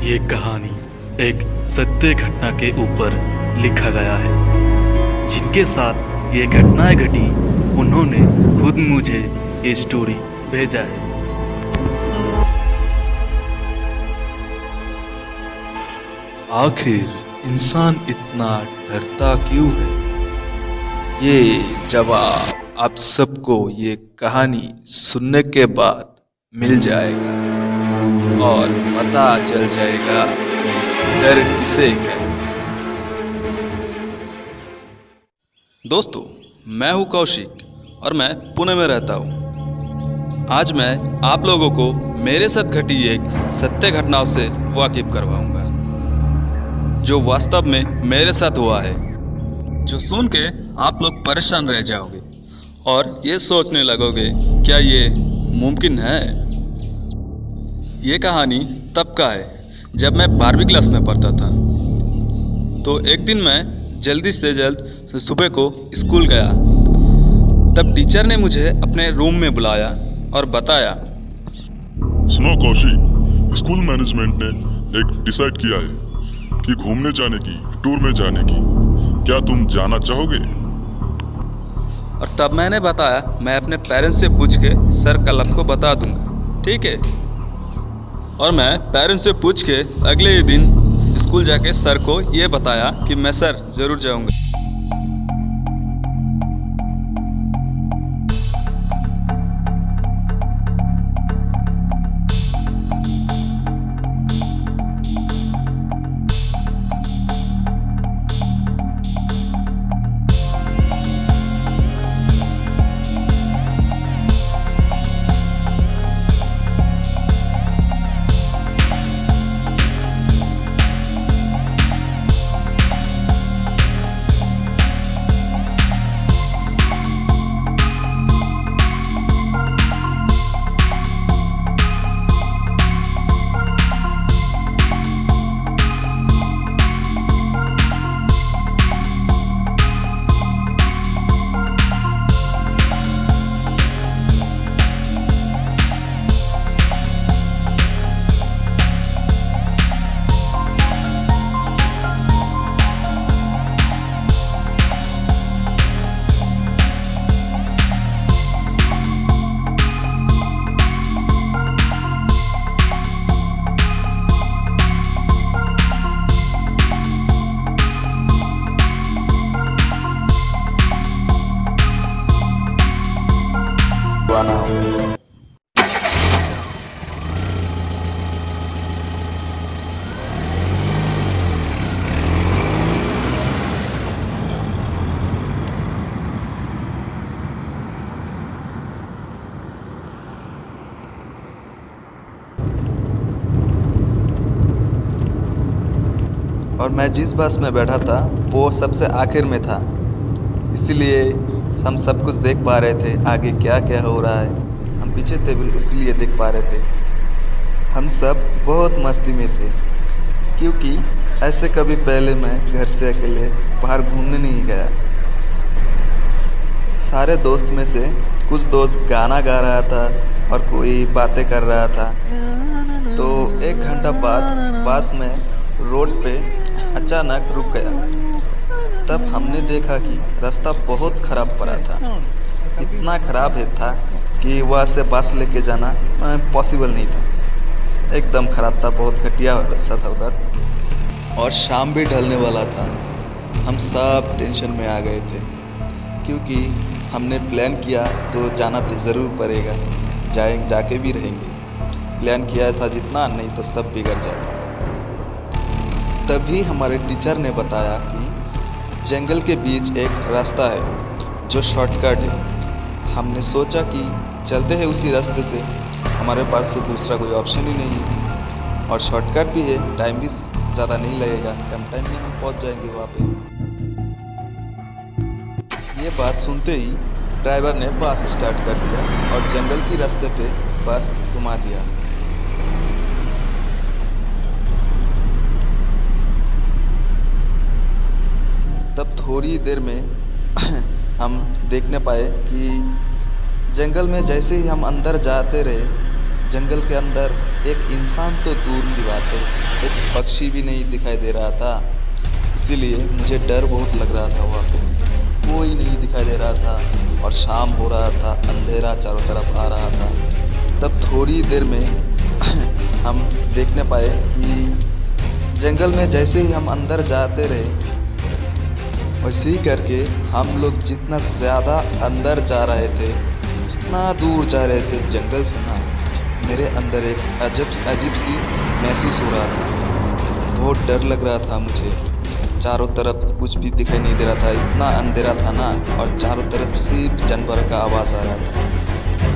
ये कहानी एक सत्य घटना के ऊपर लिखा गया है। जिनके साथ ये घटनाएं घटी उन्होंने खुद मुझे ये स्टोरी भेजा है। आखिर इंसान इतना डरता क्यों है? ये जवाब आप सबको ये कहानी सुनने के बाद मिल जाएगा और पता चल जाएगा कि डर किसे कहते हैं। दोस्तों, मैं हूं कौशिक और मैं पुणे में रहता हूं। आज मैं आप लोगों को मेरे साथ घटी एक सत्य घटनाओं से वाकिफ करवाऊंगा जो वास्तव में मेरे साथ हुआ है, जो सुन के आप लोग परेशान रह जाओगे और ये सोचने लगोगे क्या ये मुमकिन है। ये कहानी तब का है जब मैं 12वीं क्लास में पढ़ता था। तो एक दिन मैं जल्दी से जल्द सुबह को स्कूल गया। तब टीचर ने मुझे अपने रूम में बुलाया और बताया, सुनो कौशिक, स्कूल मैनेजमेंट ने एक डिसाइड किया है कि घूमने जाने की, टूर में जाने की, क्या तुम जाना चाहोगे? और तब मैंने बताया मैं अपने पेरेंट्स से पूछ के सर कल आपको बता दूंगा, ठीक है। और मैं पेरेंट्स से पूछ के अगले ही दिन स्कूल जाके सर को ये बताया कि मैं सर ज़रूर जाऊंगा। और मैं जिस बस में बैठा था वो सबसे आखिर में था, इसीलिए हम सब कुछ देख पा रहे थे आगे क्या क्या हो रहा है। हम पीछे थे इसलिए देख पा रहे थे। हम सब बहुत मस्ती में थे क्योंकि ऐसे कभी पहले मैं घर से अकेले बाहर घूमने नहीं गया। सारे दोस्त में से कुछ दोस्त गाना गा रहा था और कोई बातें कर रहा था। तो 1 घंटा बाद बस में रोड पे अचानक रुक गया। तब हमने देखा कि रास्ता बहुत ख़राब पड़ा था। इतना ख़राब है था कि वहाँ से बस लेके जाना पॉसिबल नहीं था। एकदम ख़राब था, बहुत घटिया रास्ता था उधर। और शाम भी ढलने वाला था। हम सब टेंशन में आ गए थे क्योंकि हमने प्लान किया तो जाना तो ज़रूर पड़ेगा, जाके भी रहेंगे। प्लान किया था जितना, नहीं तो सब बिगड़ जाता। तभी हमारे टीचर ने बताया कि जंगल के बीच एक रास्ता है जो शॉर्टकट है। हमने सोचा कि चलते हैं उसी रास्ते से, हमारे पास तो दूसरा कोई ऑप्शन ही नहीं है और शॉर्टकट भी है, टाइम भी ज़्यादा नहीं लगेगा, कम टाइम में हम पहुंच जाएंगे वहाँ पे। ये बात सुनते ही ड्राइवर ने बस स्टार्ट कर दिया और जंगल की रास्ते पे बस घुमा दिया। तब थोड़ी देर में हम देखने पाए कि जंगल में जैसे ही हम अंदर जाते रहे, जंगल के अंदर एक इंसान तो दूर की बात है, एक पक्षी भी नहीं दिखाई दे रहा था। इसीलिए मुझे डर बहुत लग रहा था। वहाँ पे कोई नहीं दिखाई दे रहा था और शाम हो रहा था, अंधेरा चारों तरफ आ रहा था। तब थोड़ी देर में हम देखने पाए कि जंगल में जैसे ही हम अंदर जाते रहे, वैसे ही करके हम लोग जितना ज़्यादा अंदर जा रहे थे, जितना दूर जा रहे थे जंगल से ना, मेरे अंदर एक अजीब सी महसूस हो रहा था। बहुत डर लग रहा था मुझे। चारों तरफ कुछ भी दिखाई नहीं दे रहा था, इतना अंधेरा था ना, और चारों तरफ सिर्फ जानवर का आवाज़ आ रहा था,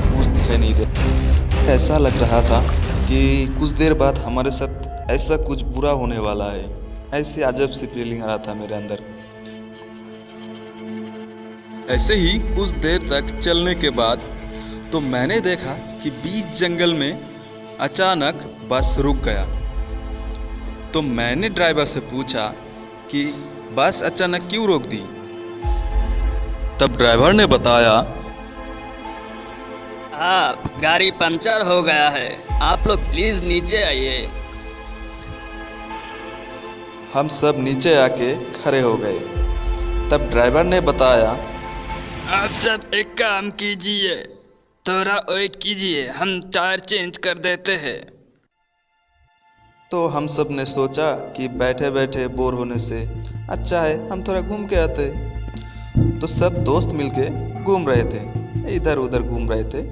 कुछ दिखाई नहीं दे रहा। ऐसा लग रहा था कि कुछ देर बाद हमारे साथ ऐसा कुछ बुरा होने वाला है। ऐसी अजब सी फीलिंग आ रहा था मेरे अंदर। ऐसे ही कुछ देर तक चलने के बाद तो मैंने देखा कि बीच जंगल में अचानक बस रुक गया। तो मैंने ड्राइवर से पूछा कि बस अचानक क्यों रोक दी। तब ड्राइवर ने बताया, गाड़ी पंचर हो गया है, आप लोग प्लीज नीचे आइए। हम सब नीचे आके खड़े हो गए। तब ड्राइवर ने बताया, आप सब एक काम कीजिए, थोड़ा वेट कीजिए, हम टायर चेंज कर देते हैं। तो हम सब ने सोचा कि बैठे बैठे बोर होने से अच्छा है हम थोड़ा घूम के आते। तो सब दोस्त मिलके घूम रहे थे, इधर उधर घूम रहे थे।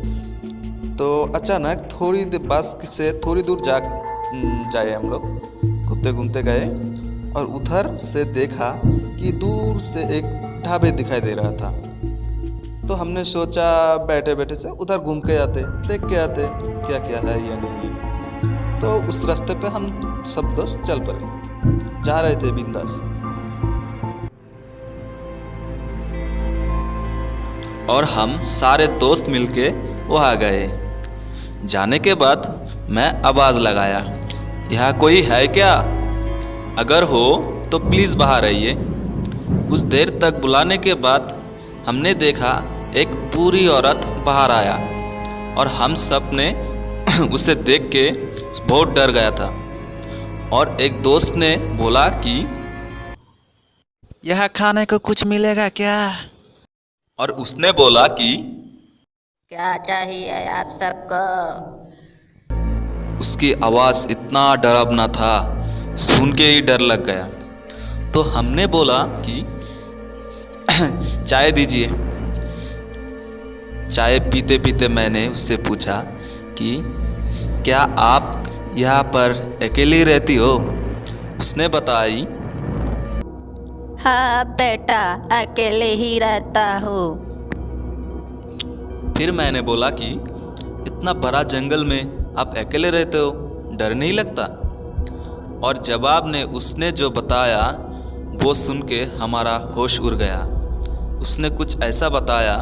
तो अचानक थोड़ी देर बस से थोड़ी दूर जाए हम लोग घूमते घूमते गए, और उधर से देखा कि दूर से एक ढाबे दिखाई दे रहा था। तो हमने सोचा बैठे बैठे से उधर घूम के आते, देख के आते क्या क्या है या नहीं। तो उस रास्ते पे हम सब दोस्त चल पड़े, जा रहे थे बिंदास। और हम सारे दोस्त मिलके वहाँ गए। जाने के बाद मैं आवाज़ लगाया, यहाँ कोई है क्या? अगर हो तो प्लीज़ बाहर आइए। कुछ देर तक बुलाने के बाद हमने देखा एक बूढ़ी औरत बाहर आया, और हम सब ने उसे देख के बहुत डर गया था। और एक दोस्त ने बोला कि यहाँ खाने को कुछ मिलेगा क्या? और उसने बोला कि क्या चाहिए आप सबको? उसकी आवाज़ इतना डरावना था, सुन के ही डर लग गया। तो हमने बोला कि चाय दीजिए। चाय पीते पीते मैंने उससे पूछा कि क्या आप यहाँ पर अकेली रहती हो? उसने बताई, हाँ बेटा, अकेले ही रहता हूँ। फिर मैंने बोला कि इतना बड़ा जंगल में आप अकेले रहते हो, डर नहीं लगता? और जवाब में उसने जो बताया वो सुन के हमारा होश उड़ गया। उसने कुछ ऐसा बताया,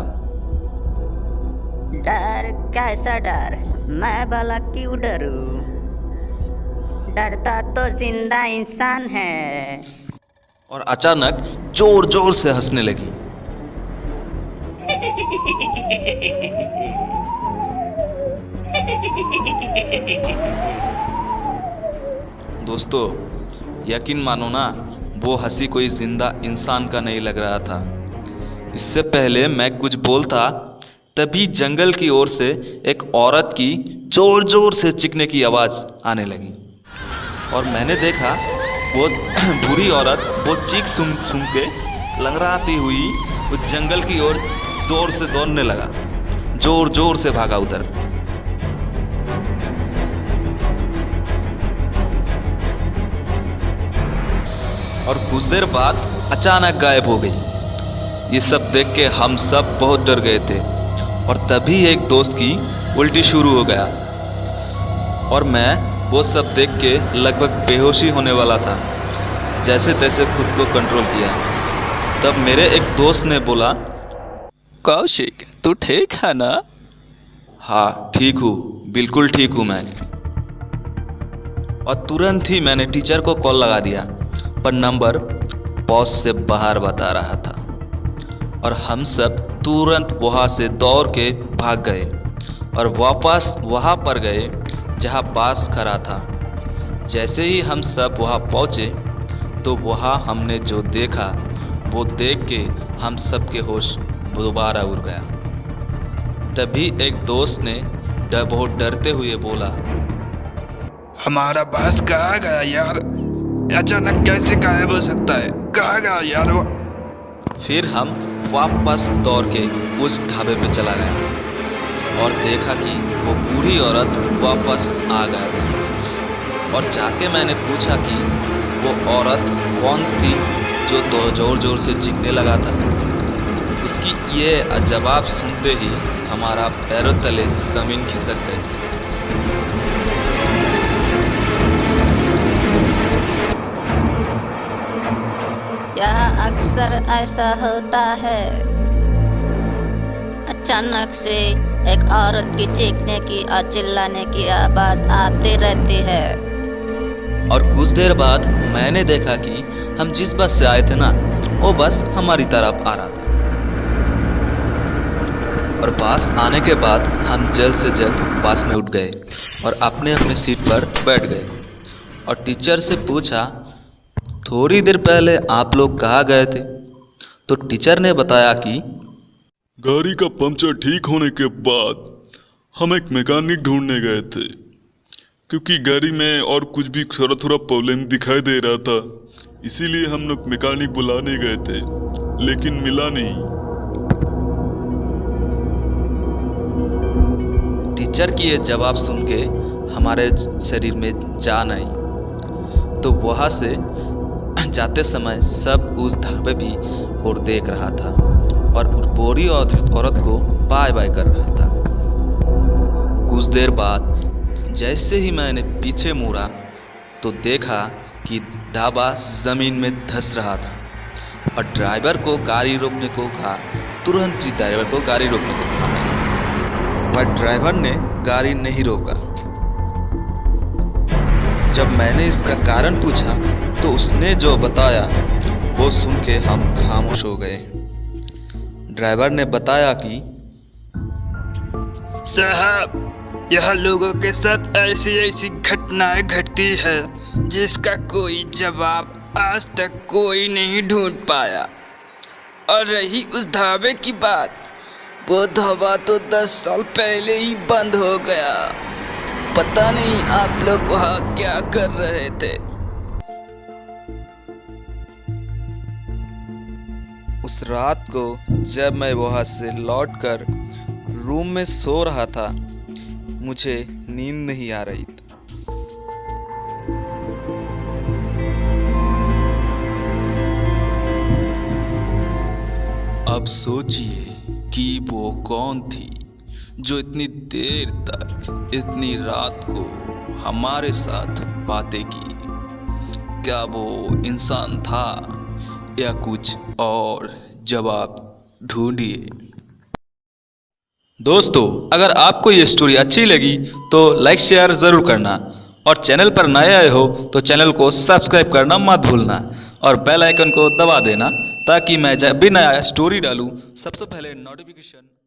डर? कैसा डर? मैं भला क्यों डरूं? डरता तो जिंदा इंसान है। और अचानक जोर जोर से हंसने लगी। दोस्तों, यकीन मानो ना, वो हंसी कोई जिंदा इंसान का नहीं लग रहा था। इससे पहले मैं कुछ बोलता तभी जंगल की ओर से एक औरत की जोर जोर से चीखने की आवाज़ आने लगी, और मैंने देखा वो बुरी औरत वो चीख सुन के लंगड़ाती हुई उस जंगल की ओर जोर से दौड़ने लगा, जोर जोर से भागा उधर। और कुछ देर बाद अचानक गायब हो गई। ये सब देख के हम सब बहुत डर गए थे, और तभी एक दोस्त की उल्टी शुरू हो गया, और मैं वो सब देख के लगभग बेहोशी होने वाला था। जैसे तैसे खुद को कंट्रोल किया। तब मेरे एक दोस्त ने बोला, कौशिक तू ठीक है ना? हाँ ठीक हूँ, बिल्कुल ठीक हूँ मैं। और तुरंत ही मैंने टीचर को कॉल लगा दिया, पर नंबर पॉज से बाहर बता रहा था। और हम सब तुरंत वहाँ से दौड़ के भाग गए और वापस वहाँ पर गए जहाँ बास खड़ा था। जैसे ही हम सब वहाँ पहुँचे तो वहाँ हमने जो देखा वो देख के हम सब के होश दोबारा उड़ गया। तभी एक दोस्त ने बहुत डरते हुए बोला, हमारा बास कहाँ गया यार? अचानक कैसे गायब हो सकता है? कहाँ गया यार वो? फिर हम वापस दौड़ के उस ढाबे पे चला गया और देखा कि वो बूढ़ी औरत वापस आ गया था। और जाके मैंने पूछा कि वो औरत कौन थी जो तो जोर जोर से चीखने लगा था। उसकी ये जवाब सुनते ही हमारा पैरों तले जमीन खिसक गई। यह अक्सर ऐसा होता है। अचानक से एक औरत की चीखने की और चिल्लाने की आवाज आती रहती है। और कुछ देर बाद मैंने देखा कि हम जिस बस से आए थे ना, वो बस हमारी तरफ आ रहा था। और बस आने के बाद हम जल्द से जल्द बस में उठ गए और अपने अपने सीट पर बैठ गए। और टीचर से पूछा, थोड़ी देर पहले आप लोग कहाँ गए थे? तो टीचर ने बताया कि गाड़ी का पंचर ठीक होने के बाद हम एक मैकेनिक ढूंढने गए थे, क्योंकि गाड़ी में और कुछ भी थोड़ा थोड़ा प्रॉब्लम दिखाई दे रहा था। इसीलिए हम लोग मैकेनिक बुलाने गए थे, लेकिन मिला नहीं। टीचर की ये जवाब सुन के हमारे शरीर में जान आई। तो वहाँ से जाते समय सब उस ढाबे भी और देख रहा था और बूढ़ी औरत को बाय बाय कर रहा था। कुछ देर बाद जैसे ही मैंने पीछे मुड़ा तो देखा कि ढाबा जमीन में धंस रहा था और ड्राइवर को गाड़ी रोकने को कहा। तुरंत ही ड्राइवर को गाड़ी रोकने को कहा मैंने, पर ड्राइवर ने गाड़ी नहीं रोका। जब मैंने इसका कारण पूछा तो उसने जो बताया वो सुन के हम खामोश हो गए। ड्राइवर ने बताया कि साहब, यह लोगों के साथ ऐसी ऐसी घटनाएं घटती है जिसका कोई जवाब आज तक कोई नहीं ढूंढ पाया। और रही उस ढाबे की बात, वो ढाबा तो 10 साल पहले ही बंद हो गया। पता नहीं आप लोग वहाँ क्या कर रहे थे। उस रात को जब मैं वहाँ से लौटकर रूम में सो रहा था, मुझे नींद नहीं आ रही थी। अब सोचिए कि वो कौन थी जो इतनी देर तक, इतनी रात को हमारे साथ बातें की। क्या वो इंसान था या कुछ और? जवाब ढूंढिए। दोस्तों, अगर आपको ये स्टोरी अच्छी लगी तो लाइक शेयर ज़रूर करना और चैनल पर नए आए हो तो चैनल को सब्सक्राइब करना मत भूलना और बेल आइकन को दबा देना ताकि मैं जब भी नया स्टोरी डालूं सबसे पहले नोटिफिकेशन